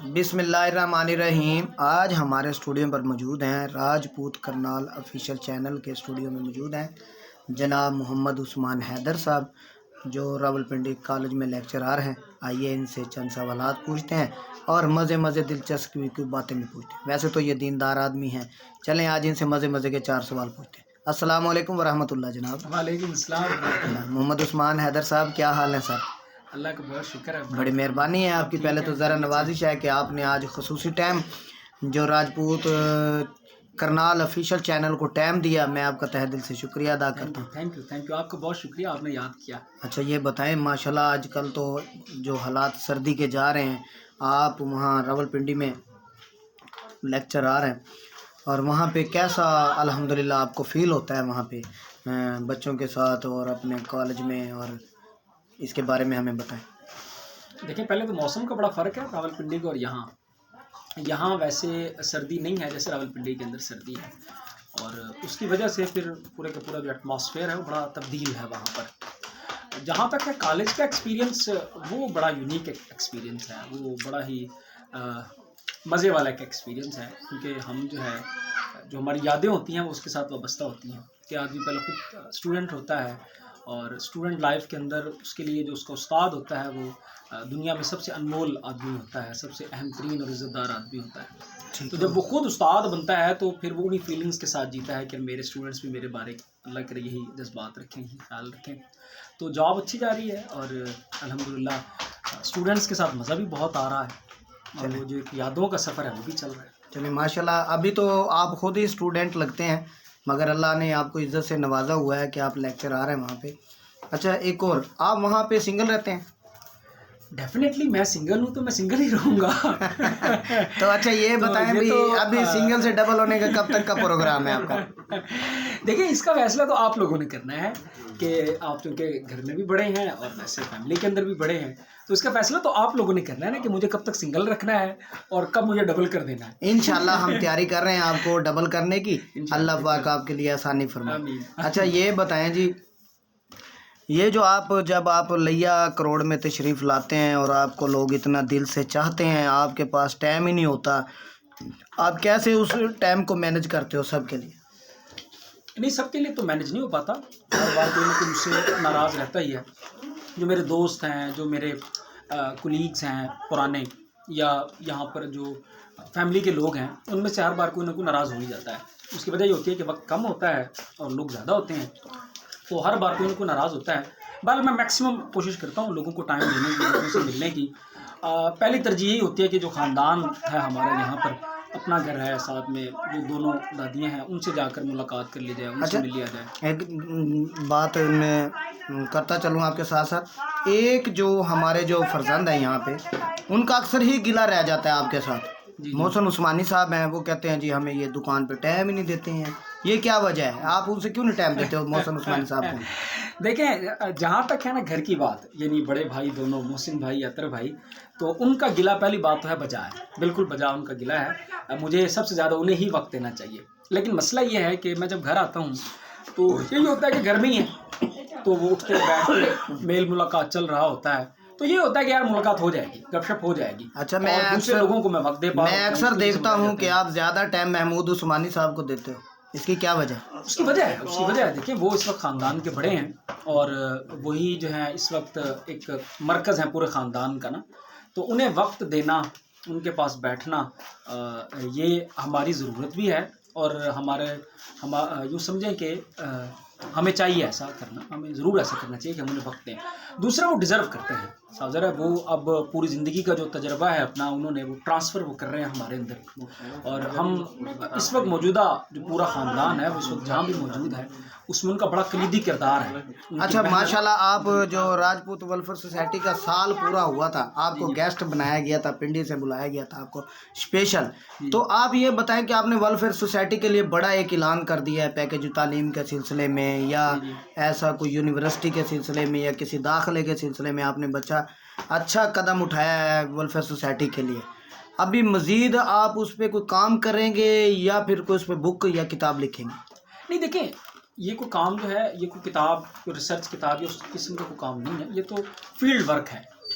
بسم اللہ الرحمن الرحیم۔ آج ہمارے اسٹوڈیو پر موجود ہیں راجپوت کرنال آفیشیل چینل کے اسٹوڈیو میں موجود ہیں جناب محمد عثمان حیدر صاحب، جو راولپنڈی کالج میں لیکچرار ہیں۔ آئیے ان سے چند سوالات پوچھتے ہیں اور مزے دلچسپی کی باتیں بھی پوچھتے ہیں۔ ویسے تو یہ دیندار آدمی ہیں، چلیں آج ان سے مزے کے 4 سوال پوچھتے ہیں۔ السلام علیکم ورحمۃ اللہ جناب۔ وعلیکم السلام۔ محمد عثمان حیدر صاحب، کیا حال ہے سر؟ اللہ کا بہت شکر ہے۔ بڑی مہربانی ہے آپ کی۔ پہلے تو ذرا نوازش ہے کہ آپ نے آج خصوصی ٹائم جو راجپوت کرنال آفیشیل چینل کو ٹائم دیا، میں آپ کا تہہ دل سے شکریہ ادا کرتا ہوں۔ تھینک یو، آپ کا بہت شکریہ، آپ نے یاد کیا۔ اچھا یہ بتائیں، ماشاءاللہ آج کل تو جو حالات سردی کے جا رہے ہیں، آپ وہاں راولپنڈی میں لیکچرار ہیں، اور وہاں پہ کیسا الحمدللہ آپ کو فیل ہوتا ہے وہاں پہ بچوں کے ساتھ اور اپنے کالج میں، اور اس کے بارے میں ہمیں بتائیں۔ دیکھیں، پہلے تو موسم کا بڑا فرق ہے راولپنڈی کو اور یہاں ویسے سردی نہیں ہے جیسے راولپنڈی کے اندر سردی ہے، اور اس کی وجہ سے پھر پورے کا پورا جو ایٹماسفیئر ہے وہ بڑا تبدیل ہے وہاں پر۔ جہاں تک ہے کالج کا ایکسپیرینس، وہ بڑا یونیک ایکسپیرینس ہے، وہ بڑا ہی مزے والا ایک ایکسپیرینس ہے، کیونکہ ہم جو ہماری یادیں ہوتی ہیں وہ اس کے ساتھ وابستہ ہوتی ہیں کہ آدمی پہلے خود اسٹوڈنٹ ہوتا ہے، اور اسٹوڈنٹ لائف کے اندر اس کے لیے جو اس کا استاد ہوتا ہے وہ دنیا میں سب سے انمول آدمی ہوتا ہے، سب سے اہم ترین اور عزت دار آدمی ہوتا ہے۔ تو جب وہ خود استاد بنتا ہے تو پھر وہ انہی فیلنگز کے ساتھ جیتا ہے کہ میرے اسٹوڈنٹس بھی میرے بارے اللہ کرے یہی جذبات رکھیں، یہی خیال رکھیں۔ تو جاب اچھی جا رہی ہے، اور الحمدللہ اسٹوڈنٹس کے ساتھ مزہ بھی بہت آ رہا ہے، اور وہ جو ایک یادوں کا سفر ہے وہ بھی چل رہا ہے۔ چلیے ماشاءاللہ، ابھی تو آپ خود ہی اسٹوڈنٹ لگتے ہیں، مگر اللہ نے آپ کو عزت سے نوازا ہوا ہے کہ آپ لیکچرار ہیں وہاں پہ۔ اچھا ایک اور، آپ وہاں پہ سنگل رہتے ہیں؟ ڈیفینیٹلی میں سنگل ہوں تو میں سنگل ہی رہوں گا۔ تو اچھا یہ بتائیں بھی، ابھی سنگل سے ڈبل ہونے کا کب تک کا پروگرام ہے آپ کا؟ دیکھیں، اس کا فیصلہ تو آپ لوگوں نے کرنا ہے کہ آپ چونکہ گھر میں بھی بڑے ہیں اور ویسے فیملی کے اندر بھی بڑے ہیں، تو اس کا فیصلہ تو آپ لوگوں نے کرنا ہے نا کہ مجھے کب تک سنگل رکھنا ہے اور کب مجھے ڈبل کر دینا ہے۔ انشاءاللہ ہم تیاری کر رہے ہیں آپ کو ڈبل کرنے کی، اللہ پاک آپ کے لیے آسانی فرمائے۔ اچھا یہ بتائیں جی، یہ جو جب آپ لیا کروڑ میں تشریف لاتے ہیں اور آپ کو لوگ اتنا دل سے چاہتے ہیں، آپ کے پاس ٹائم ہی نہیں ہوتا، آپ کیسے اس ٹائم کو مینج کرتے ہو سب کے لیے؟ نہیں، سب کے لیے تو مینج نہیں ہو پاتا، ہر بار کوئی نہ کوئی مجھ سے ناراض رہتا ہی ہے۔ جو میرے دوست ہیں، جو میرے کولیگس ہیں پرانے، یا یہاں پر جو فیملی کے لوگ ہیں، ان میں سے ہر بار کوئی نہ کوئی ناراض ہو ہی جاتا ہے۔ اس کی وجہ یہ ہوتی ہے کہ وقت کم ہوتا ہے اور لوگ زیادہ ہوتے ہیں، تو ہر بار کوئی نہ کوئی ناراض ہوتا ہے۔ بہرحال میں میکسیمم کوشش کرتا ہوں لوگوں کو ٹائم دینے کی، لوگوں سے ملنے کی۔ پہلی ترجیح یہی ہوتی ہے کہ جو خاندان ہے ہمارا یہاں پر، اپنا گھر ہے، ساتھ میں جو دونوں دادیاں ہیں ان سے جا کر ملاقات کر لی جائے، ان سے مل لیا جائے۔ ایک بات میں کرتا چلوں آپ کے ساتھ ساتھ، ایک جو ہمارے جو فرزند ہیں یہاں پہ، ان کا اکثر ہی گلہ رہ جاتا ہے آپ کے ساتھ۔ محسن عثمانی صاحب ہیں، وہ کہتے ہیں جی ہمیں یہ دکان پہ ٹائم ہی نہیں دیتے ہیں، یہ کیا وجہ ہے؟ آپ ان سے کیوں نہیں ٹائم دیتے ہو محسن عثمانی صاحب کو؟ دیکھیں، جہاں تک ہے نا گھر کی بات، یعنی بڑے بھائی دونوں، محسن بھائی، اطہر بھائی، تو ان کا گلہ پہلی بات تو ہے بجا ہے، بالکل بجا ان کا گلہ ہے، مجھے سب سے زیادہ انہیں ہی وقت دینا چاہیے۔ لیکن مسئلہ یہ ہے کہ میں جب گھر آتا ہوں تو یہی ہوتا ہے کہ گھر میں ہی ہے، تو وہ اٹھتے بیٹھتے میل ملاقات چل رہا ہوتا ہے، تو یہ ہوتا ہے کہ یار ملاقات ہو جائے گی، گپ شپ ہو جائے گی۔ اچھا میں دوسرے لوگوں کو میں وقت دے پاؤں۔ میں اکثر دیکھتا ہوں کہ آپ زیادہ ٹائم محمود عثمانی صاحب کو دیتے ہو، اس کی کیا وجہ ہے؟ اس کی وجہ ہے دیکھیں، وہ اس وقت خاندان کے بڑے ہیں، اور وہی جو ہے اس وقت ایک مرکز ہے پورے خاندان کا نا، تو انہیں وقت دینا، ان کے پاس بیٹھنا، یہ ہماری ضرورت بھی ہے، اور یوں سمجھیں کہ ہمیں چاہیے ایسا کرنا، ہمیں ضرور ایسا کرنا چاہیے کہ ہم انہیں وقت دیں۔ دوسرا، وہ ڈیزرو کرتے ہیں، صاحب ذرا وہ اب پوری زندگی کا جو تجربہ ہے اپنا، انہوں نے وہ ٹرانسفر وہ کر رہے ہیں ہمارے اندر، اور ہم اس وقت موجودہ جو پورا خاندان ہے، اس وقت جہاں بھی موجود ہے، اس میں ان کا بڑا کلیدی کردار ہے۔ اچھا ماشاءاللہ، آپ جو راجپوت ویلفیئر سوسائٹی کا سال پورا ہوا تھا، آپ کو گیسٹ بنایا گیا تھا، پنڈی سے بلایا گیا تھا آپ کو اسپیشل، تو آپ یہ بتائیں کہ آپ نے ویلفیئر سوسائٹی کے لیے بڑا ایک اعلان کر دیا ہے پیکیج تعلیم کے سلسلے میں، یا ایسا کوئی یونیورسٹی کے سلسلے میں، یا کسی داخلے کے سلسلے میں آپ نے اچھا قدم اٹھایا ہے ویلفیئر سوسائٹی کے لیے؟ ابھی مزید آپ اس پہ کوئی کام کریں گے، یا پھر کوئی اس پہ بک یا کتاب لکھیں گے؟ نہیں، دیکھیں، یہ کوئی کام جو ہے، یہ کوئی کتاب، کوئی ریسرچ کتاب یا اس قسم کا کوئی کام نہیں ہے، یہ تو فیلڈ ورک ہے